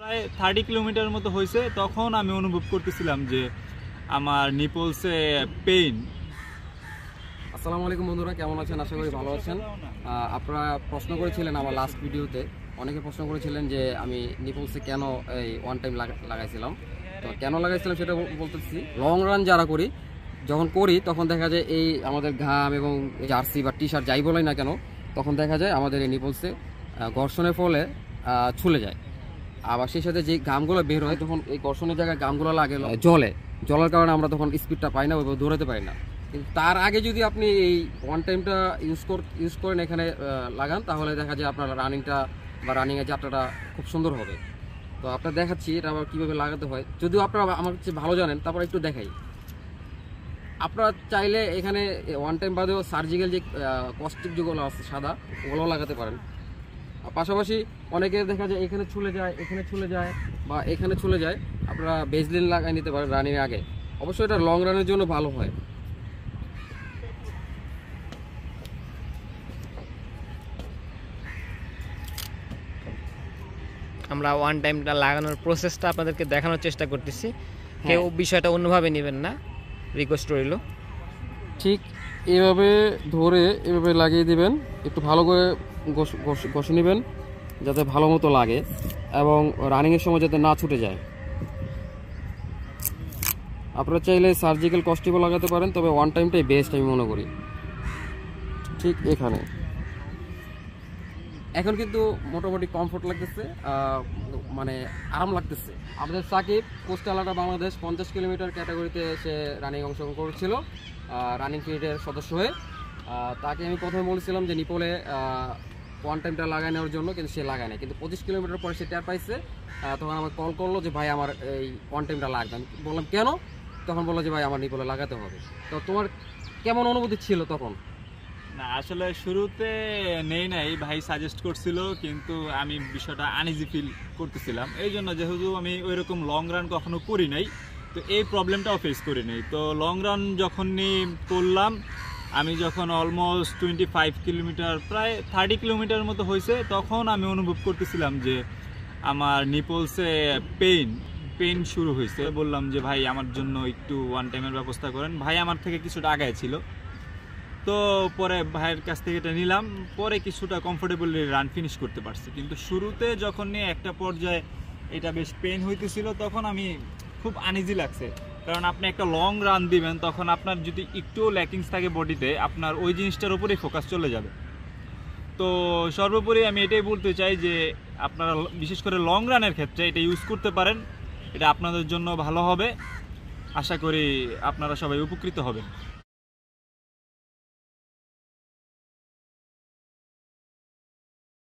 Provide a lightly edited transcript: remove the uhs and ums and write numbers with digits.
প্রায় 30 কিলোমিটার মতো হয়েছে, তখন আমি অনুভব করতেছিলাম যে আমার নিপলসে পেইন। আসসালামু আলাইকুম বন্ধুরা, কেমন আছেন? আশা করি ভালো আছেন। আপনারা প্রশ্ন করেছিলেন আমার লাস্ট ভিডিওতে, অনেকে প্রশ্ন করেছিলেন যে আমি নিপলসে কেন এই ওয়ান টাইম লাগাইছিলাম। তো কেন লাগাইছিলাম সেটা বলতেছি। লং রান যারা করি, যখন করি তখন দেখা যায় এই আমাদের ঘাম এবং জার্সি বা টি শার্ট যাই বলাই না কেন, তখন দেখা যায় আমাদের এই নিপলসে ঘর্ষণের ফলে ছুলে যায়। আবার সেই সাথে যে ঘামগুলো বের হয়, তখন এই ঘর্ষণের জায়গায় ঘামগুলো লাগে জলের কারণে আমরা তখন স্পিডটা পাই না, ওইভাবে দৌড়াতে পারি না। কিন্তু তার আগে যদি আপনি এই ওয়ান টাইমটা ইউজ করেন, এখানে লাগান, তাহলে দেখা যায় আপনার রানিংটা বা রানিংয়ের যাত্রাটা খুব সুন্দর হবে। তো আপনার দেখাচ্ছি এটা আবার কীভাবে লাগাতে হয়, যদিও আপনারা আমার কাছে ভালো জানেন, তারপর একটু দেখাই। আপনারা চাইলে এখানে ওয়ান টাইম বাদেও সার্জিক্যাল যে কস্টিক যেগুলো আছে সাদা, ওগুলোও লাগাতে পারেন। পাশাপাশি অনেকে দেখা যায় এখানে ছুলে যায়, এখানে ছুলে যায় বা এখানে ছুলে যায়, আপনারা বেজলিন লাগাই নিতে পারেন রানিং আগে। অবশ্যই এটা লং রানের জন্য ভালো হয়। আমরা ওয়ান টাইমটা লাগানোর প্রসেসটা আপনাদেরকে দেখানোর চেষ্টা করতেছি, কেউ বিষয়টা অন্যভাবে নেবেন না, রিকোয়েস্ট রইল। ঠিক এভাবে ধরে এভাবে লাগিয়ে দিবেন, একটু ভালো করে ঘষে নেবেন যাতে ভালো মতো লাগে এবং রানিংয়ের সময় যাতে না ছুটে যায়। আপনারা চাইলে সার্জিক্যাল কস্টিকও লাগাতে পারেন, তবে ওয়ান টাইমটাই বেস্ট আমি মনে করি। ঠিক এখানে এখন কিন্তু মোটামুটি কমফোর্ট লাগতেছে, মানে আরাম লাগতেছে। আমাদের সাকিব কোস্টালাটা বাংলাদেশ 50 কিলোমিটার ক্যাটাগরিতে সে রানিং অংশগ্রহণ করেছিল রানিং ফিল্ডের সদস্য হয়ে। তাকে আমি প্রথমে বলেছিলাম যে নিপলে ওয়ান টাইমটা লাগাই নেওয়ার জন্য, কিন্তু সে লাগায় না। কিন্তু 25 কিলোমিটার পরে সে টের পাইছে, তখন আমার কল করলো যে ভাই আমার এই ওয়ান টাইমটা লাগবে। আমি বললাম কেন? তখন বললো যে ভাই আমার নিপলে লাগাতে হবে। তো তোমার কেমন অনুভূতি ছিল তখন? না, আসলে শুরুতে নেই নাই, ভাই সাজেস্ট করছিল, কিন্তু আমি বিষয়টা আনইজি ফিল করতেছিলাম। এই জন্য যেহেতু আমি ওইরকম লং রান কখনো করি নাই, তো এই প্রবলেমটাও ফেস করি নাই। তো লং রান যখনই করলাম, আমি যখন অলমোস্ট 25 কিলোমিটার প্রায় 30 কিলোমিটার মতো হয়েছে, তখন আমি অনুভব করতেছিলাম যে আমার নিপলসে পেইন শুরু হয়েছে। বললাম যে ভাই আমার জন্য একটু ওয়ান টাইমের ব্যবস্থা করেন। ভাই আমার থেকে কিছুটা আগায় ছিল, তো পরে ভাইয়ের কাছ থেকে এটা নিলাম, পরে কিছুটা কমফোর্টেবলি রান ফিনিশ করতে পারছি। কিন্তু শুরুতে যখন নিয়ে একটা পর্যায়ে এটা বেশ পেইন হইতেছিল, তখন আমি খুব আনইজি লাগছে। কারণ আপনি একটা লং রান দিবেন, তখন আপনার যদি একটু ল্যাকিংস থাকে বডিতে, আপনার ওই জিনিসটার উপরেই ফোকাস চলে যাবে। তো সর্বোপরি আমি এটাই বলতে চাই যে আপনারা বিশেষ করে লং রানের ক্ষেত্রে এটা ইউজ করতে পারেন, এটা আপনাদের জন্য ভালো হবে। আশা করি আপনারা সবাই উপকৃত হবেন।